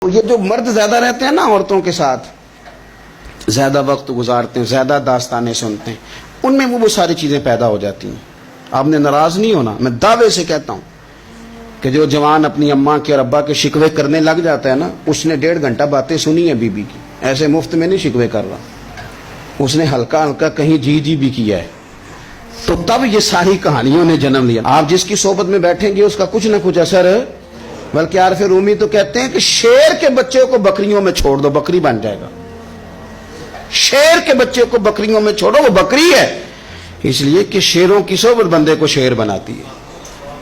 یہ جو مرد زیادہ رہتے ہیں نا عورتوں کے ساتھ، زیادہ وقت گزارتے ہیں، زیادہ داستانیں سنتے ہیں، ان میں وہ ساری چیزیں پیدا ہو جاتی ہیں. آپ نے ناراض نہیں ہونا، میں دعوے سے کہتا ہوں کہ جو جوان اپنی اماں کے اور ابا کے شکوے کرنے لگ جاتا ہے نا، اس نے 1.5 گھنٹہ باتیں سنی ہیں بی بی کی. ایسے مفت میں نہیں شکوے کر رہا، اس نے ہلکا ہلکا کہیں جی بھی کیا ہے. تو تب یہ ساری کہانیوں نے جنم لیا. آپ جس کی صحبت میں بیٹھیں گے اس کا کچھ نہ کچھ اثر، بلکہ عارف رومی تو کہتے ہیں کہ شیر کے بچے کو بکریوں میں چھوڑ دو، بکری بن جائے گا. شیر کے بچے کو بکریوں میں چھوڑو، وہ بکری ہے. اس لیے کہ شیروں کی صحبت بندے کو شیر بناتی ہے.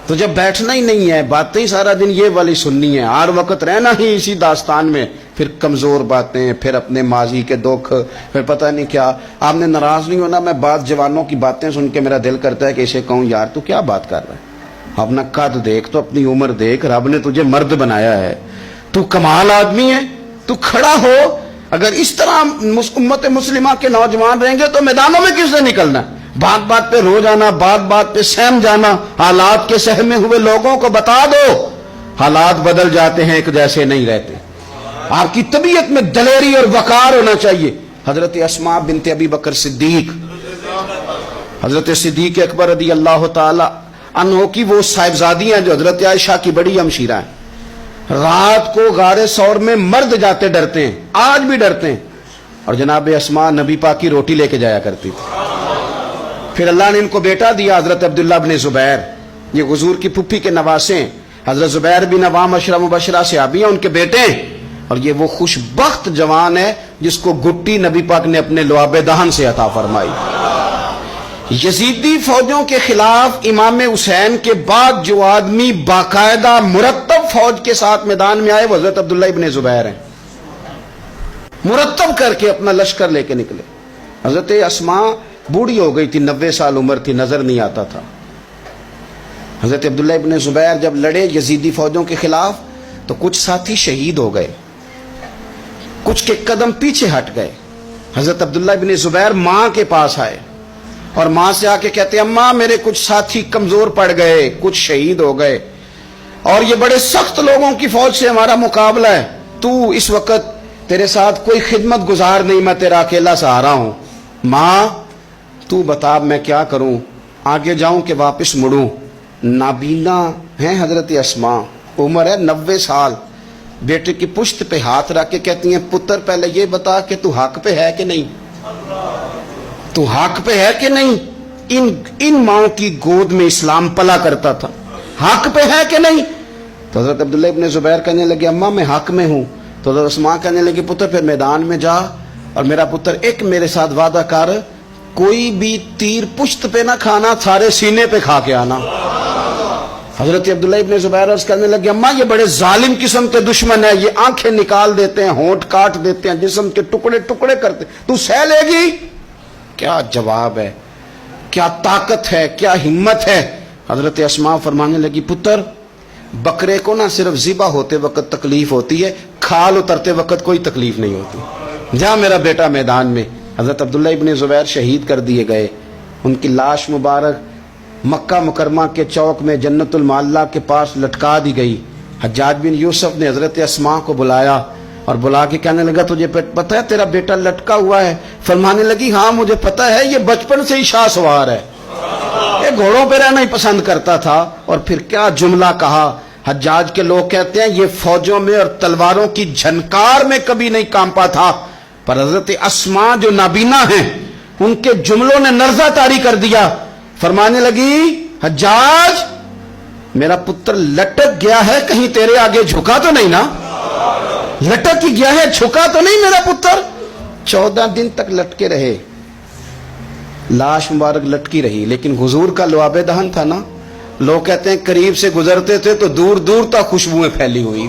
تو جب بیٹھنا ہی نہیں ہے، باتیں ہی سارا دن یہ والی سننی ہے، ہر وقت رہنا ہی اسی داستان میں، پھر کمزور باتیں، پھر اپنے ماضی کے دکھ، پھر پتہ نہیں کیا. آپ نے ناراض نہیں ہونا، میں بعض جوانوں کی باتیں سن کے میرا دل کرتا ہے کہ اسے کہوں یار تو کیا بات کر رہا ہے، اپنا قد دیکھ، تو اپنی عمر دیکھ، رب نے تجھے مرد بنایا ہے، تو کمال آدمی ہے، تو کھڑا ہو. اگر اس طرح امت مسلمہ کے نوجوان رہیں گے تو میدانوں میں کس سے نکلنا؟ بات بات پہ رو جانا، بات بات پہ سہم جانا. حالات کے سہمے ہوئے لوگوں کو بتا دو حالات بدل جاتے ہیں، ایک جیسے نہیں رہتے. آپ کی طبیعت میں دلیری اور وقار ہونا چاہیے. حضرت اسماء بنت ابی بکر صدیق، حضرت صدیق اکبر رضی اللہ تعالی عنہ کی وہ صاحبزادیاں جو حضرت عائشہ کی بڑی ہمشیرہ ہیں. رات کو غار ثور میں مرد جاتے ڈرتے ہیں، آج بھی ڈرتے ہیں. اور جناب اسماء نبی پاک کی روٹی لے کے جایا کرتی تھی. پھر اللہ نے ان کو بیٹا دیا، حضرت عبداللہ بن زبیر، یہ حضور کی پھپھی کے نواسے ہیں. حضرت زبیر بن عوام عشرہ مبشرہ صحابی ہیں، ان کے بیٹے ہیں. اور یہ وہ خوش بخت جوان ہے جس کو گٹی نبی پاک نے اپنے لعاب دہن سے عطا فرمائی. یزیدی فوجوں کے خلاف امام حسین کے بعد جو آدمی باقاعدہ مرتب فوج کے ساتھ میدان میں آئے وہ حضرت عبداللہ ابن زبیر ہیں. مرتب کر کے اپنا لشکر لے کے نکلے. حضرت اسماء بوڑھی ہو گئی تھی، 90 سال عمر تھی، نظر نہیں آتا تھا. حضرت عبداللہ ابن زبیر جب لڑے یزیدی فوجوں کے خلاف تو کچھ ساتھی شہید ہو گئے، کچھ کے قدم پیچھے ہٹ گئے. حضرت عبداللہ ابن زبیر ماں کے پاس آئے اور ماں سے آ کے کہتے ہیں اماں میرے کچھ ساتھی کمزور پڑ گئے، کچھ شہید ہو گئے، اور یہ بڑے سخت لوگوں کی فوج سے ہمارا مقابلہ ہے. تو اس وقت تیرے ساتھ کوئی خدمت گزار نہیں، میں تیرا اکیلا سہارا ہوں. ماں تو بتا میں کیا کروں، آگے جاؤں کہ واپس مڑوں؟ نابینا ہیں حضرت اسماء، عمر ہے 90 سال. بیٹے کی پشت پہ ہاتھ رکھ کے کہتی ہیں پتر پہلے یہ بتا کہ تو حق پہ ہے کہ نہیں، تو حق پہ ہے کہ نہیں. ان ماں کی گود میں اسلام پلا کرتا تھا، حق پہ ہے کہ نہیں. تو حضرت عبداللہ ابن زبیر کہنے لگے اماں میں حق میں ہوں. تو حضرت اسماء کہنے لگے پتر پھر میدان میں جا اور میرا پتر ایک میرے ساتھ وعدہ کر، کوئی بھی تیر پشت پہ نہ کھانا، سارے سینے پہ کھا کے آنا. حضرت عبداللہ ابن زبیر عرض کرنے لگے اماں یہ بڑے ظالم قسم کے دشمن ہیں، یہ آنکھیں نکال دیتے ہیں، ہونٹ کاٹ دیتے ہیں، جسم کے ٹکڑے ٹکڑے کرتے، تو سہ لے گی؟ کیا جواب ہے، کیا طاقت ہے، کیا ہمت ہے. حضرت اسماء فرمانے لگی پتر بکرے کو نہ صرف ذبح ہوتے وقت تکلیف ہوتی ہے، کھال اترتے وقت کوئی تکلیف نہیں ہوتی. جا میرا بیٹا میدان میں. حضرت عبداللہ ابن زبیر شہید کر دیے گئے. ان کی لاش مبارک مکہ مکرمہ کے چوک میں جنت المعلا کے پاس لٹکا دی گئی. حجاج بن یوسف نے حضرت اسماء کو بلایا اور بلا کے کہنے لگا تجھے پتہ ہے تیرا بیٹا لٹکا ہوا ہے؟ فرمانے لگی ہاں مجھے پتہ ہے، یہ بچپن سے ہی شاہ سوار ہے، یہ گھوڑوں پہ رہنا ہی پسند کرتا تھا. اور پھر کیا جملہ کہا. حجاج کے لوگ کہتے ہیں یہ فوجوں میں اور تلواروں کی جھنکار میں کبھی نہیں کانپا تھا، پر حضرت اسماء جو نابینا ہیں ان کے جملوں نے نرزہ طاری کر دیا. فرمانے لگی حجاج میرا پتر لٹک گیا ہے، کہیں تیرے آگے جھکا تو نہیں نا؟ لٹک ہی گیا ہے، جھکا تو نہیں میرا پتر؟ 14 دن تک لٹکے رہے، لاش مبارک لٹکی رہی، لیکن حضور کا لعاب دہن تھا نا. لوگ کہتے ہیں قریب سے گزرتے تھے تو دور دور تک خوشبوئیں پھیلی ہوئی.